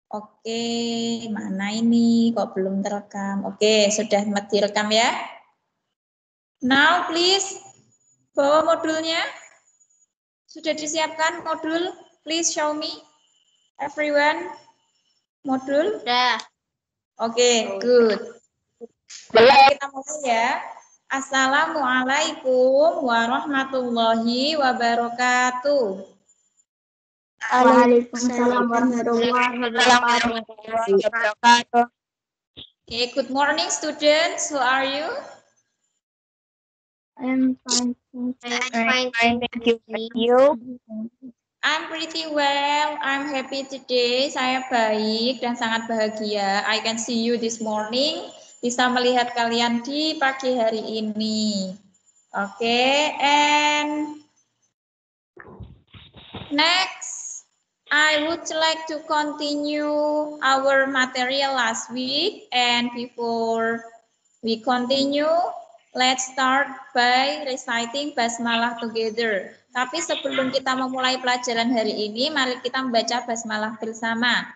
Oke, mana ini? Kok belum terekam? Oke, sudah direkam ya. Now please, bawa modulnya. Sudah disiapkan modul? Please show me, everyone. Modul? Sudah. Oke, good. Mari kita mulai ya. Assalamualaikum warahmatullahi wabarakatuh. Waalaikumsalam warahmatullahi wabarakatuh. Okay, good morning, students. How are you? I'm fine. Thank you. I'm pretty well. I'm happy today. Saya baik dan sangat bahagia. I can see you this morning. Bisa melihat kalian di pagi hari ini. Okay, and next, I would like to continue our material last week. And before we continue, let's start by reciting basmalah together. Tapi sebelum kita memulai pelajaran hari ini, mari kita membaca basmalah bersama.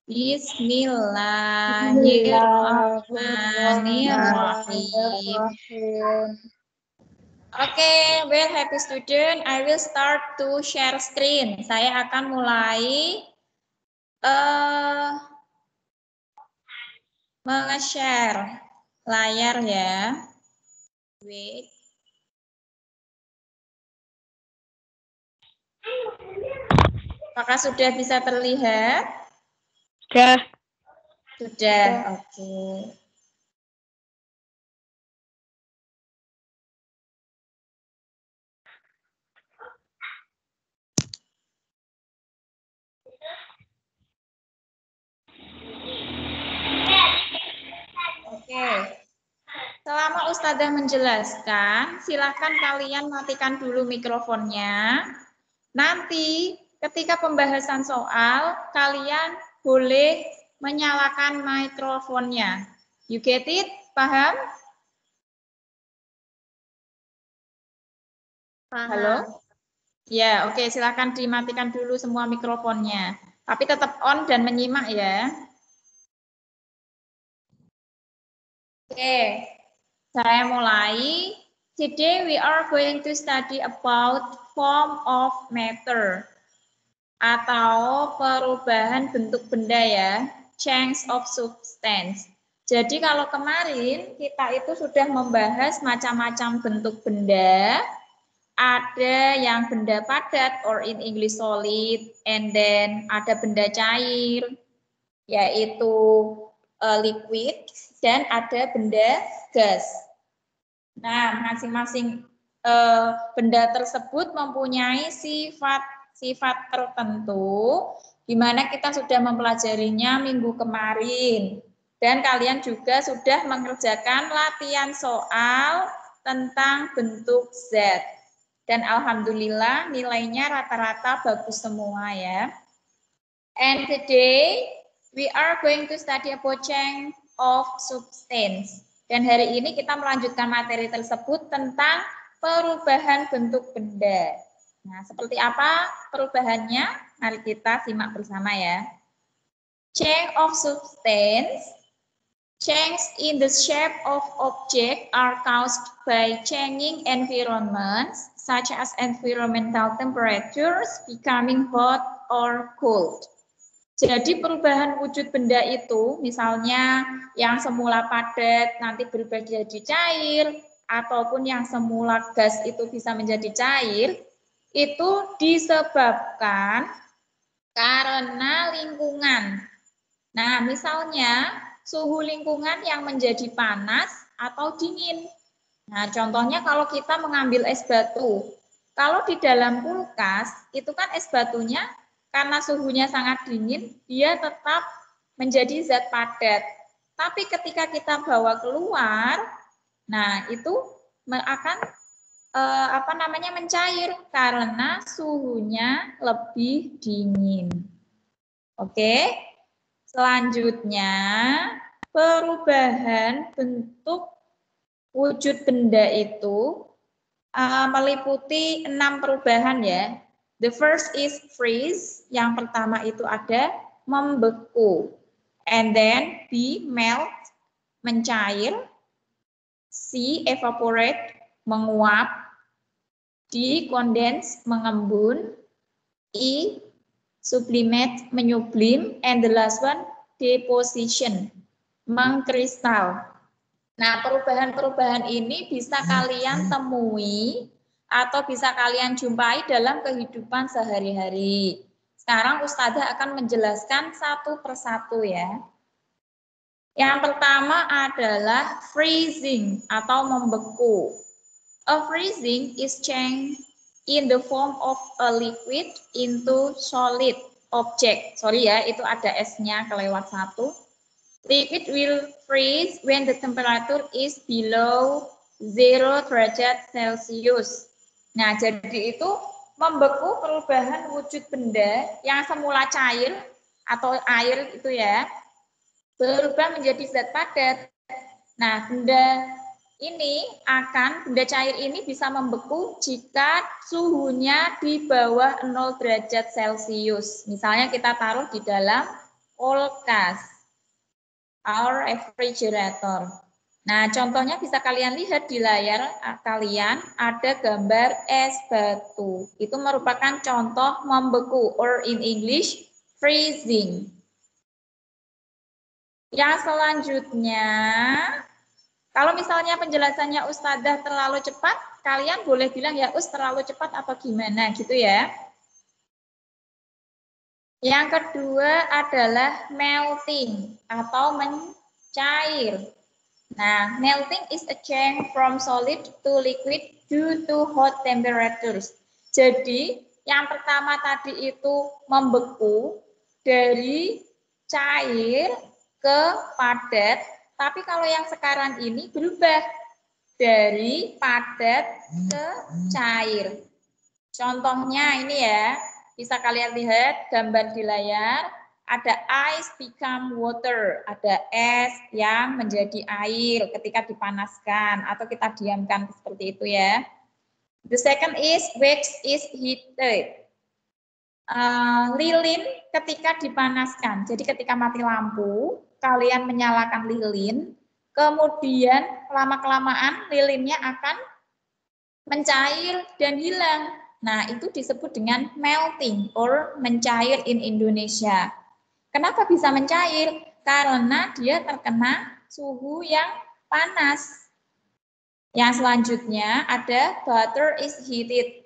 Bismillahirrahmanirrahim. Okay, well, happy student. I will start to share screen. Saya akan mulai menge-share layar ya. Wait. Apakah sudah bisa terlihat? Sudah. Sudah, oke. Oke. Selama Ustazah menjelaskan, silakan kalian matikan dulu mikrofonnya. Nanti ketika pembahasan soal, kalian boleh menyalakan mikrofonnya. You get it? Paham? Paham. Halo? Ya, oke. Silakan dimatikan dulu semua mikrofonnya. Tapi tetap on dan menyimak ya. Oke. Saya mulai. Today we are going to study about form of matter atau perubahan bentuk benda ya, change of substance. Jadi kalau kemarin kita itu sudah membahas macam-macam bentuk benda, ada yang benda padat or in English solid, and then ada benda cair yaitu liquid, dan ada benda gas. Nah, masing-masing benda tersebut mempunyai sifat tertentu, di mana kita sudah mempelajarinya minggu kemarin. Dan kalian juga sudah mengerjakan latihan soal tentang bentuk zat. Dan alhamdulillah nilainya rata-rata bagus semua ya. And today we are going to study about change of substance. Dan hari ini kita melanjutkan materi tersebut tentang perubahan bentuk benda. Nah, seperti apa perubahannya? Mari kita simak bersama ya. Change of substance. Change in the shape of object are caused by changing environments, such as environmental temperatures becoming hot or cold. Jadi perubahan wujud benda itu, misalnya yang semula padat nanti berubah jadi cair, ataupun yang semula gas itu bisa menjadi cair, itu disebabkan karena lingkungan. Nah, misalnya suhu lingkungan yang menjadi panas atau dingin. Nah, contohnya kalau kita mengambil es batu, kalau di dalam kulkas, itu kan es batunya karena suhunya sangat dingin, dia tetap menjadi zat padat. Tapi ketika kita bawa keluar, nah itu akan mencair karena suhunya lebih dingin. Oke. Selanjutnya, perubahan bentuk wujud benda itu meliputi 6 perubahan ya. The first is freeze, yang pertama itu ada membeku. And then B, melt, mencair. C, evaporate, menguap. D, condense, mengembun. E, sublimate, menyublim. And the last one, deposition, mengkristal. Nah, perubahan-perubahan ini bisa kalian temui atau bisa kalian jumpai dalam kehidupan sehari-hari. Sekarang Ustazah akan menjelaskan satu persatu ya. Yang pertama adalah freezing atau membeku. A freezing is change in the form of a liquid into solid object. Sorry ya, itu ada S-nya kelewat satu. Liquid will freeze when the temperature is below 0 derajat Celcius. Nah, jadi itu membeku perubahan wujud benda yang semula cair atau air itu ya, berubah menjadi zat padat. Nah, benda cair ini bisa membeku jika suhunya di bawah 0 derajat Celcius. Misalnya kita taruh di dalam kulkas. Our refrigerator. Nah, contohnya bisa kalian lihat di layar kalian ada gambar es batu. Itu merupakan contoh membeku or in English freezing. Yang selanjutnya, kalau misalnya penjelasannya Ustazah terlalu cepat, kalian boleh bilang ya terlalu cepat atau gimana gitu ya. Yang kedua adalah melting atau mencair. Nah, melting is a change from solid to liquid due to hot temperatures. Jadi, yang pertama tadi itu membeku dari cair ke padat, tapi kalau yang sekarang ini berubah dari padat ke cair. Contohnya ini ya, bisa kalian lihat gambar di layar, ada ice become water, ada es yang menjadi air ketika dipanaskan atau kita diamkan seperti itu ya. The second is wax is heated. Lilin ketika dipanaskan, jadi ketika mati lampu, kalian menyalakan lilin, kemudian lama-kelamaan lilinnya akan mencair dan hilang. Nah, itu disebut dengan melting or mencair in Indonesia. Kenapa bisa mencair? Karena dia terkena suhu yang panas. Yang selanjutnya ada butter is heated.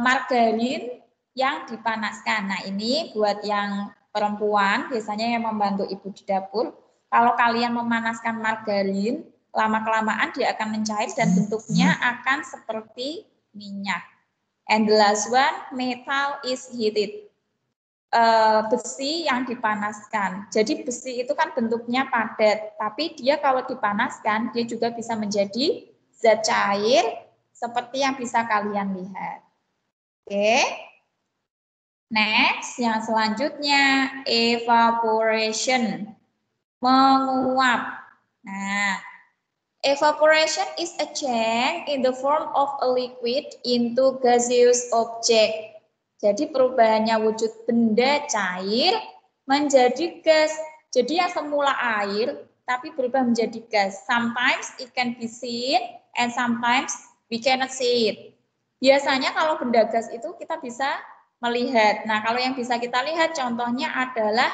Margarin yang dipanaskan. Nah, ini buat yang perempuan, biasanya yang membantu ibu di dapur. Kalau kalian memanaskan margarin, lama-kelamaan dia akan mencair dan bentuknya akan seperti minyak. And the last one, metal is heated. Besi yang dipanaskan. Jadi besi itu kan bentuknya padat, tapi dia kalau dipanaskan, dia juga bisa menjadi zat cair seperti yang bisa kalian lihat. Oke. Next, yang selanjutnya, evaporation. Menguap. Nah, evaporation is a change in the form of a liquid into gaseous object. Jadi perubahannya wujud benda cair menjadi gas. Jadi yang semula air tapi berubah menjadi gas. Sometimes it can be seen and sometimes we cannot see it. Biasanya kalau benda gas itu kita bisa melihat. Nah, kalau yang bisa kita lihat contohnya adalah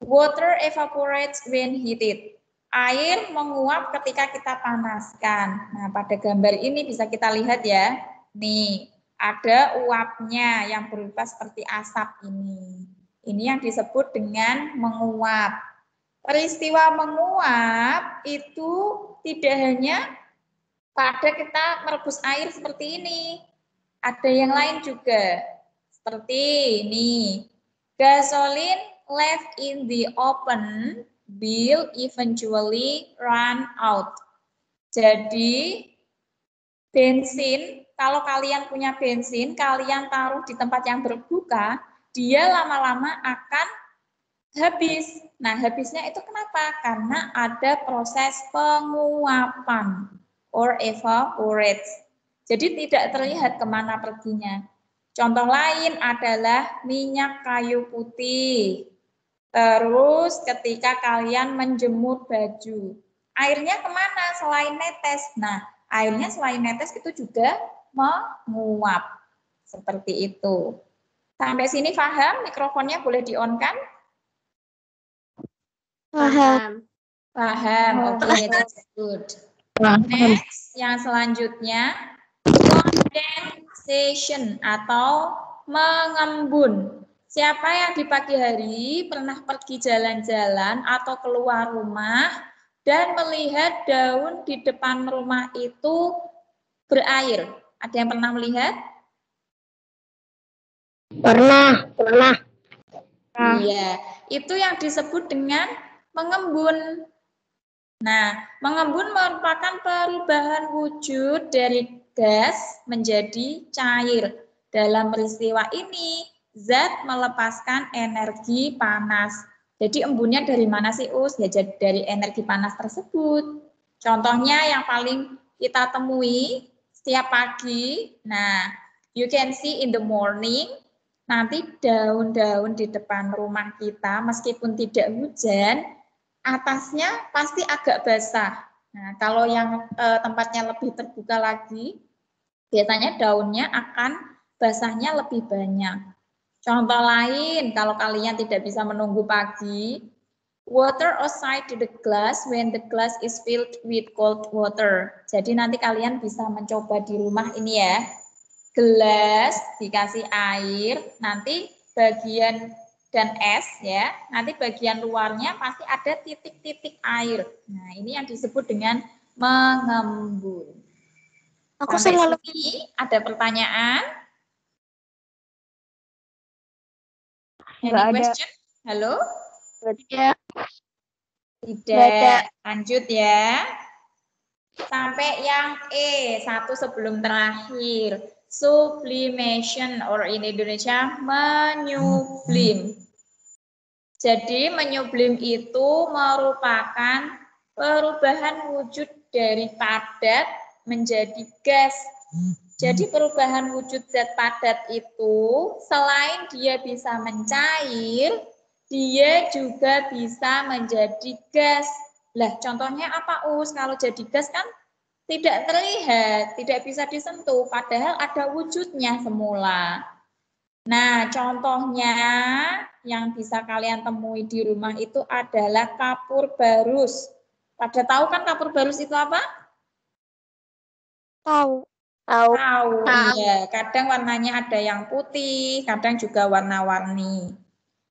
water evaporates when heated. Air menguap ketika kita panaskan. Nah, pada gambar ini bisa kita lihat ya. Nih, ada uapnya yang berupa seperti asap ini. Ini yang disebut dengan menguap. Peristiwa menguap itu tidak hanya pada kita merebus air seperti ini. Ada yang lain juga. Seperti ini. Gasoline left in the open will eventually run out. Jadi bensin, kalau kalian punya bensin, kalian taruh di tempat yang terbuka, dia lama-lama akan habis. Nah, habisnya itu kenapa? Karena ada proses penguapan or evaporates. Jadi tidak terlihat kemana perginya. Contoh lain adalah minyak kayu putih. Terus ketika kalian menjemur baju, airnya kemana selain netes? Nah, airnya selain netes itu juga menguap. Seperti itu. Sampai sini paham? Mikrofonnya boleh di-on-kan? Paham. Paham, oke, Paham. that's good. Paham. Next, yang selanjutnya, condensation atau mengembun. Siapa yang di pagi hari pernah pergi jalan-jalan atau keluar rumah dan melihat daun di depan rumah itu berair? Ada yang pernah melihat? Pernah. Iya, itu yang disebut dengan mengembun. Nah, mengembun merupakan perubahan wujud dari gas menjadi cair. Dalam peristiwa ini, zat melepaskan energi panas. Jadi embunnya dari mana sih, Us? Ya, dari energi panas tersebut. Contohnya yang paling kita temui setiap pagi. Nah, you can see in the morning, nanti daun-daun di depan rumah kita, meskipun tidak hujan, atasnya pasti agak basah. Nah, kalau yang tempatnya lebih terbuka lagi, biasanya daunnya akan basahnya lebih banyak. Contoh lain, kalau kalian tidak bisa menunggu pagi, water outside to the glass when the glass is filled with cold water. Jadi nanti kalian bisa mencoba di rumah ini ya. Gelas dikasih air, nanti bagian dan es ya, nanti bagian luarnya pasti ada titik-titik air. Nah, ini yang disebut dengan mengembun. Aku Sampai selalu sini ada pertanyaan? Any question? Halo? tidak. Tidak. Lanjut ya. Sampai yang satu sebelum terakhir. Sublimation, or in Indonesia menyublim. Jadi menyublim itu merupakan perubahan wujud dari padat menjadi gas. Jadi perubahan wujud zat padat itu selain dia bisa mencair, dia juga bisa menjadi gas. Lah, contohnya apa, Us? Kalau jadi gas kan tidak terlihat, tidak bisa disentuh, padahal ada wujudnya semula. Nah, contohnya yang bisa kalian temui di rumah itu adalah kapur barus. Pada tahu kan kapur barus itu apa? Tahu. Tahu, iya. Kadang warnanya ada yang putih, kadang juga warna-warni.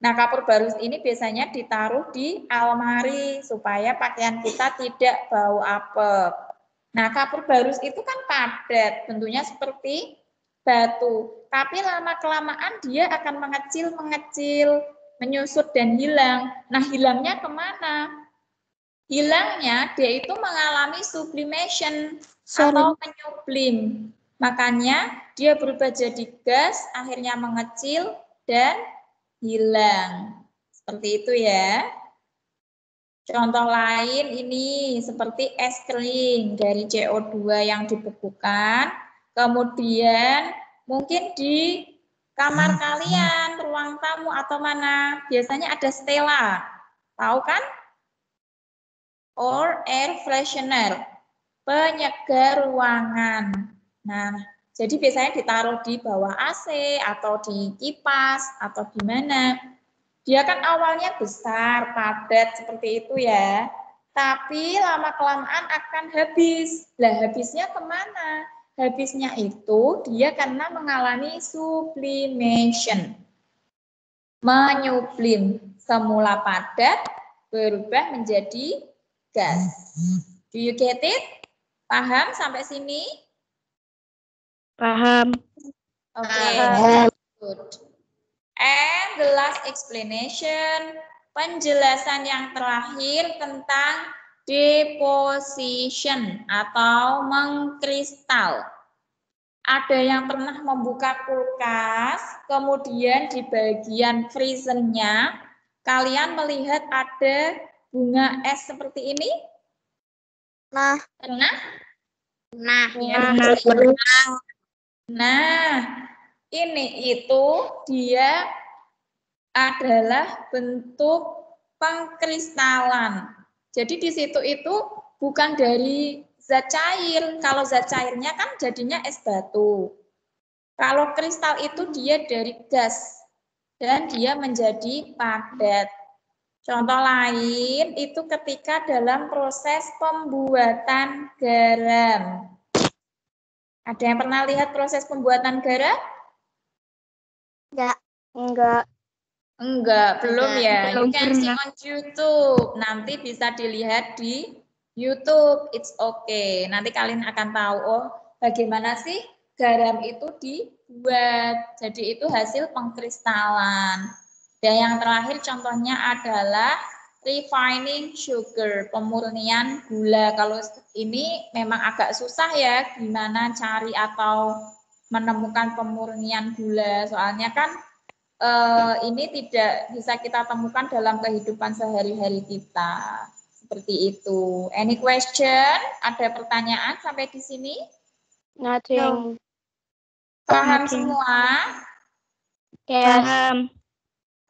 Nah, kapur barus ini biasanya ditaruh di almari supaya pakaian kita tidak bau apek. Nah, kapur barus itu kan padat, bentuknya seperti batu. Tapi lama-kelamaan dia akan mengecil, menyusut dan hilang. Nah, hilangnya kemana? Hilangnya dia itu mengalami sublimation atau menyublim. Makanya dia berubah jadi gas, akhirnya mengecil dan hilang. Seperti itu ya. Contoh lain ini seperti es krim dari CO2 yang dibekukan. Kemudian mungkin di kamar kalian, ruang tamu atau mana, biasanya ada stella. Tahu kan? Or air freshener, penyegar ruangan. Nah, jadi biasanya ditaruh di bawah AC atau di kipas atau di mana. Dia kan awalnya besar, padat seperti itu ya. Tapi lama-kelamaan akan habis. Lah habisnya kemana? Habisnya itu dia karena mengalami sublimation. Menyublim. Semula padat berubah menjadi gas. Do you get it? Paham sampai sini? Paham. Okay, good. And the last explanation, penjelasan yang terakhir tentang deposition atau mengkristal. Ada yang pernah membuka kulkas, kemudian di bagian freezer-nya, kalian melihat ada bunga es seperti ini? Nah. Pernah? Nah. Ya. Nah, Ini itu dia adalah bentuk pengkristalan. Jadi di situ itu bukan dari zat cair. Kalau zat cairnya kan jadinya es batu. Kalau kristal itu dia dari gas dan dia menjadi padat. Contoh lain itu ketika dalam proses pembuatan garam. Ada yang pernah lihat proses pembuatan garam? Enggak. Enggak, belum ya. You Belum can see pernah. on YouTube. Nanti bisa dilihat di YouTube. It's okay. Nanti kalian akan tahu, oh bagaimana sih garam itu dibuat. Jadi itu hasil pengkristalan. Dan yang terakhir contohnya adalah refining sugar, pemurnian gula. Kalau ini memang agak susah ya, gimana cari atau menemukan pemurnian gula. Soalnya kan ini tidak bisa kita temukan dalam kehidupan sehari-hari kita. Seperti itu. Any question? Ada pertanyaan sampai di sini? Nothing. Paham Nothing. semua? Paham.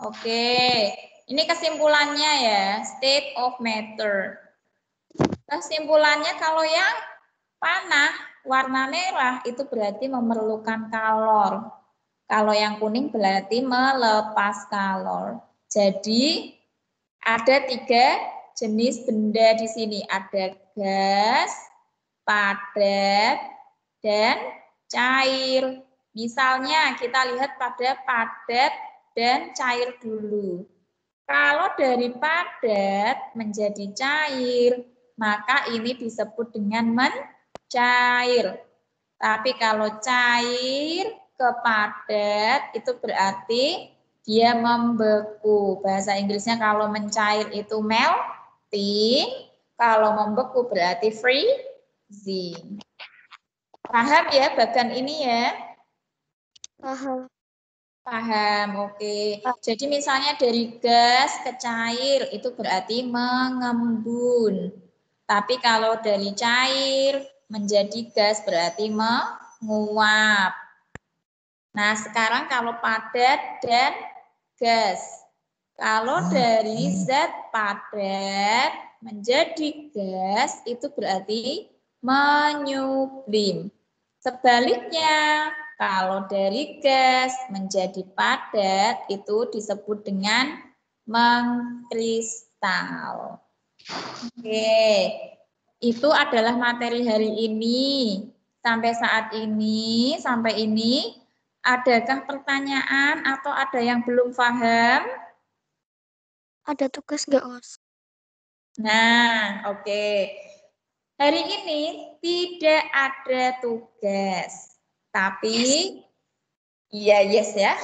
Oke. Ini kesimpulannya ya, state of matter. Kesimpulannya kalau yang panah warna merah itu berarti memerlukan kalor. Kalau yang kuning berarti melepas kalor. Jadi ada 3 jenis benda di sini. Ada gas, padat, dan cair. Misalnya kita lihat pada padat dan cair dulu. Kalau dari padat menjadi cair, maka ini disebut dengan mencair. Tapi kalau cair ke padat itu berarti dia membeku. Bahasa Inggrisnya kalau mencair itu melting, kalau membeku berarti freezing. Paham ya bagian ini ya? Paham. Paham, oke. Jadi misalnya dari gas ke cair itu berarti mengembun. Tapi kalau dari cair menjadi gas berarti menguap. Nah, sekarang kalau padat dan gas. Kalau dari zat padat menjadi gas itu berarti menyublim. Sebaliknya, kalau dari gas menjadi padat itu disebut dengan mengkristal. Oke, itu adalah materi hari ini. Sampai saat ini, sampai ini, adakah pertanyaan atau ada yang belum paham? Ada tugas nggak, Mas? Nah, oke. Hari ini tidak ada tugas. Tapi, iya yes ya.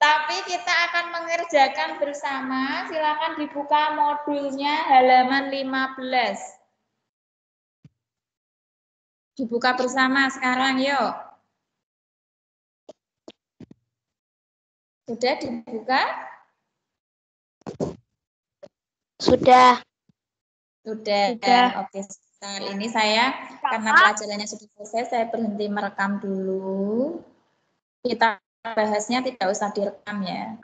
Tapi kita akan mengerjakan bersama. Silakan dibuka modulnya halaman 15. Dibuka bersama sekarang, yuk. Sudah dibuka? Sudah. Sudah. Oke, saat ini saya, karena pelajarannya sudah selesai, saya berhenti merekam dulu. Kita bahasnya tidak usah direkam ya.